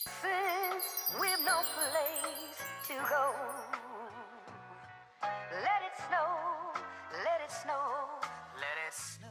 Since we've no place to go, let it snow, let it snow, let it snow.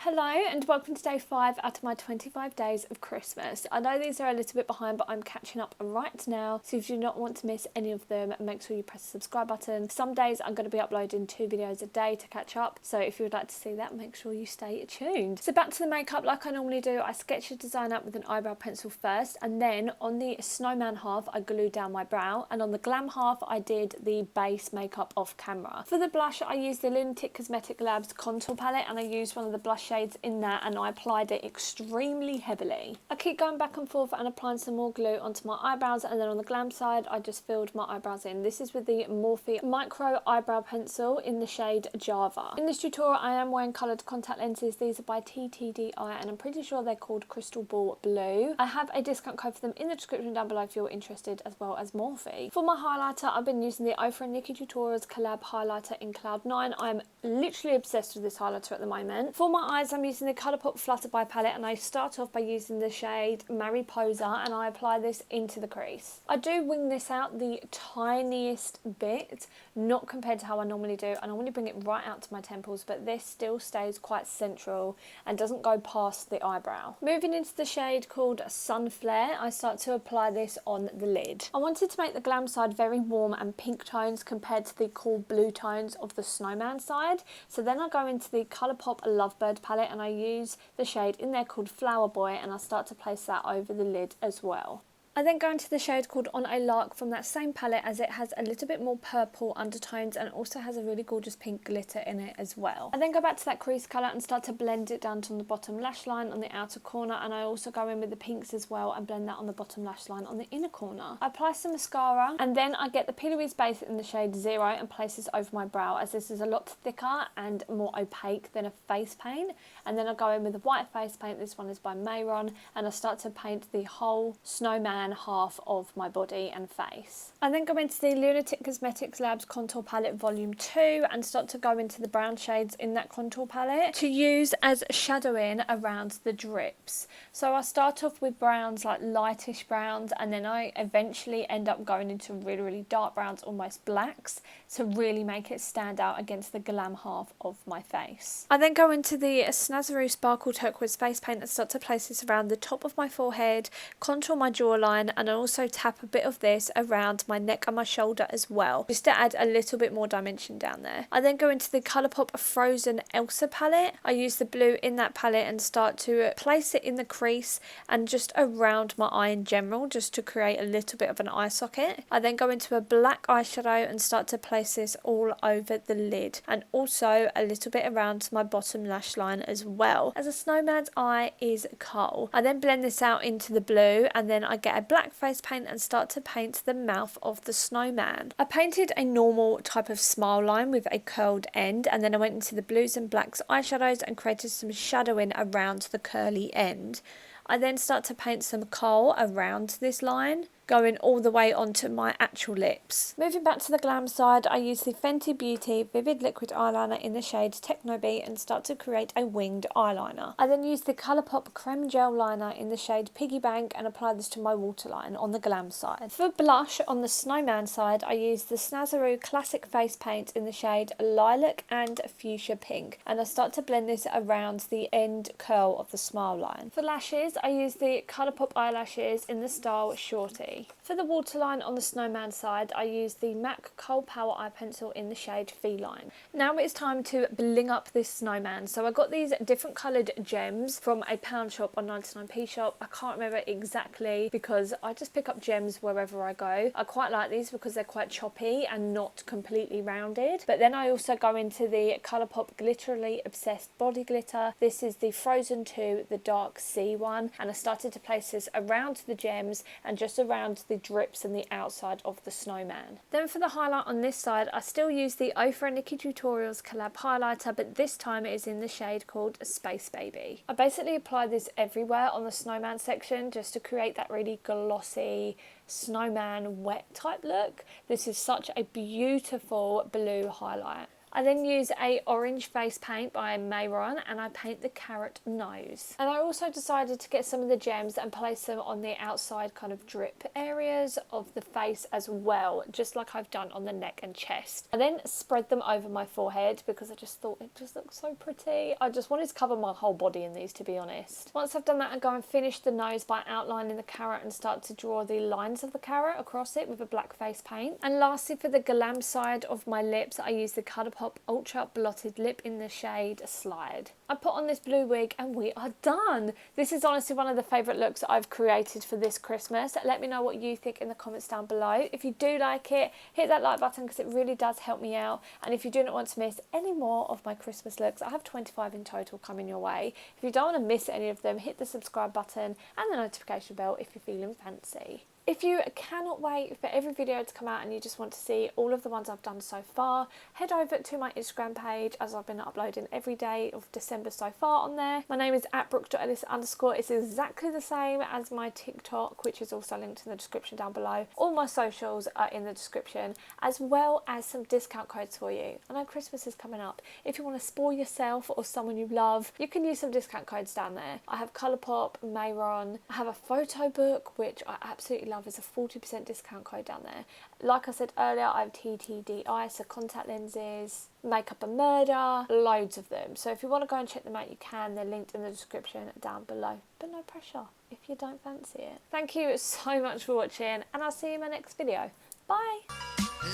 Hello and welcome to day 5 out of my 25 days of Christmas. I know these are a little bit behind, but I'm catching up right now, so if you do not want to miss any of them, make sure you press the subscribe button. Some days I'm going to be uploading 2 videos a day to catch up, so if you would like to see that, make sure you stay tuned. So back to the makeup. Like I normally do, I sketch the design out with an eyebrow pencil first, and then on the Snowman half I glued down my brow, and on the Glam half I did the base makeup off camera. For the blush I used the Lunatic Cosmetic Labs contour palette, and I used one of the blush shades in that, and I applied it extremely heavily. I keep going back and forth and applying some more glue onto my eyebrows, and then on the Glam side I just filled my eyebrows in. This is with the Morphe micro eyebrow pencil in the shade Java. In this tutorial I am wearing coloured contact lenses. These are by TTDI and I'm pretty sure they're called Crystal Ball Blue. I have a discount code for them in the description down below if you're interested, as well as Morphe. For my highlighter I've been using the Oprah and Nikki Tutorials collab highlighter in Cloud 9. I'm literally obsessed with this highlighter at the moment. For my eyes I'm using the Colourpop Flutterby palette, and I start off by using the shade Mariposa, and I apply this into the crease. I do wing this out the tiniest bit, not compared to how I normally do. I normally bring it right out to my temples, but this still stays quite central and doesn't go past the eyebrow. Moving into the shade called Sun Flare, I start to apply this on the lid. I wanted to make the Glam side very warm and pink tones compared to the cool blue tones of the Snowman side. So then I go into the Colourpop Lovebird palette, and I use the shade in there called Flower Boy, and I start to place that over the lid as well. I then go into the shade called On a Lark from that same palette, as it has a little bit more purple undertones and also has a really gorgeous pink glitter in it as well. I then go back to that crease colour and start to blend it down to the bottom lash line on the outer corner, and I also go in with the pinks as well and blend that on the bottom lash line on the inner corner. I apply some mascara, and then I get the Beeluxury base in the shade Zero and place this over my brow, as this is a lot thicker and more opaque than a face paint. And then I go in with a white face paint. This one is by Mayron, and I start to paint the whole Snowman half of my body and face. I then go into the Lunatic Cosmetics Labs Contour Palette Volume 2 and start to go into the brown shades in that contour palette to use as shadowing around the drips. So I start off with browns, like lightish browns, and then I eventually end up going into really dark browns, almost blacks, to really make it stand out against the Glam half of my face. I then go into the Snazaroo Sparkle Turquoise Face Paint and start to place this around the top of my forehead, contour my jawline, and I also tap a bit of this around my neck and my shoulder as well, just to add a little bit more dimension down there. I then go into the Colourpop Frozen Elsa palette. I use the blue in that palette and start to place it in the crease and just around my eye in general, just to create a little bit of an eye socket. I then go into a black eyeshadow and start to place this all over the lid, and also a little bit around my bottom lash line as well, as a snowman's eye is coal. I then blend this out into the blue, and then I get a black face paint and start to paint the mouth of the snowman. I painted a normal type of smile line with a curled end, and then I went into the blues and blacks eyeshadows and created some shadowing around the curly end. I then start to paint some coal around this line, going all the way onto my actual lips. Moving back to the Glam side, I use the Fenty Beauty Vivid Liquid Eyeliner in the shade Techno Beat and start to create a winged eyeliner. I then use the Colourpop Creme Gel Liner in the shade Piggy Bank and apply this to my waterline on the Glam side. For blush on the Snowman side, I use the Snazaroo Classic Face Paint in the shade Lilac and Fuchsia Pink, and I start to blend this around the end curl of the smile line. For lashes, I use the Colourpop eyelashes in the style Shorty. For the waterline on the Snowman side, I use the MAC Kohl Power Eye Pencil in the shade Feline. Now it's time to bling up this snowman. So I got these different coloured gems from a pound shop on 99p shop. I can't remember exactly because I just pick up gems wherever I go. I quite like these because they're quite choppy and not completely rounded. But then I also go into the Colourpop Glitterly Obsessed Body Glitter. This is the Frozen 2, the Dark Sea one. And I started to place this around the gems and just around around the drips and the outside of the snowman. Then for the highlight on this side, I still use the Ofra Nikki Tutorials collab highlighter, but this time it is in the shade called Space Baby. I basically apply this everywhere on the snowman section just to create that really glossy snowman wet type look. This is such a beautiful blue highlight. I then use a orange face paint by Mayron and I paint the carrot nose. And I also decided to get some of the gems and place them on the outside kind of drip areas of the face as well, just like I've done on the neck and chest. I then spread them over my forehead because I just thought it just looked so pretty. I just wanted to cover my whole body in these, to be honest. Once I've done that, I go and finish the nose by outlining the carrot and start to draw the lines of the carrot across it with a black face paint. And lastly, for the Glam side of my lips, I use the Colourpop Ultra Blotted Lip in the shade Slide. I put on this blue wig and we are done. This is honestly one of the favourite looks that I've created for this Christmas. Let me know what you think in the comments down below. If you do like it, hit that like button because it really does help me out. And if you do not want to miss any more of my Christmas looks, I have 25 in total coming your way. If you don't want to miss any of them, hit the subscribe button and the notification bell if you're feeling fancy. If you cannot wait for every video to come out and you just want to see all of the ones I've done so far, head over to my Instagram page as I've been uploading every day of December so far on there. My name is @Brooke.Ellis_. It's exactly the same as my TikTok, which is also linked in the description down below. All my socials are in the description, as well as some discount codes for you. I know Christmas is coming up. If you want to spoil yourself or someone you love, you can use some discount codes down there. I have Colourpop, Mayron, I have a photo book, which I absolutely love. Is a 40% discount code down there. Like I said earlier, I have TTDI, so contact lenses, Makeup and Murder, loads of them. So if you want to go and check them out, you can. They're linked in the description down below. But no pressure if you don't fancy it. Thank you so much for watching, and I'll see you in my next video. Bye!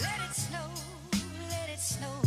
Let it snow, let it snow.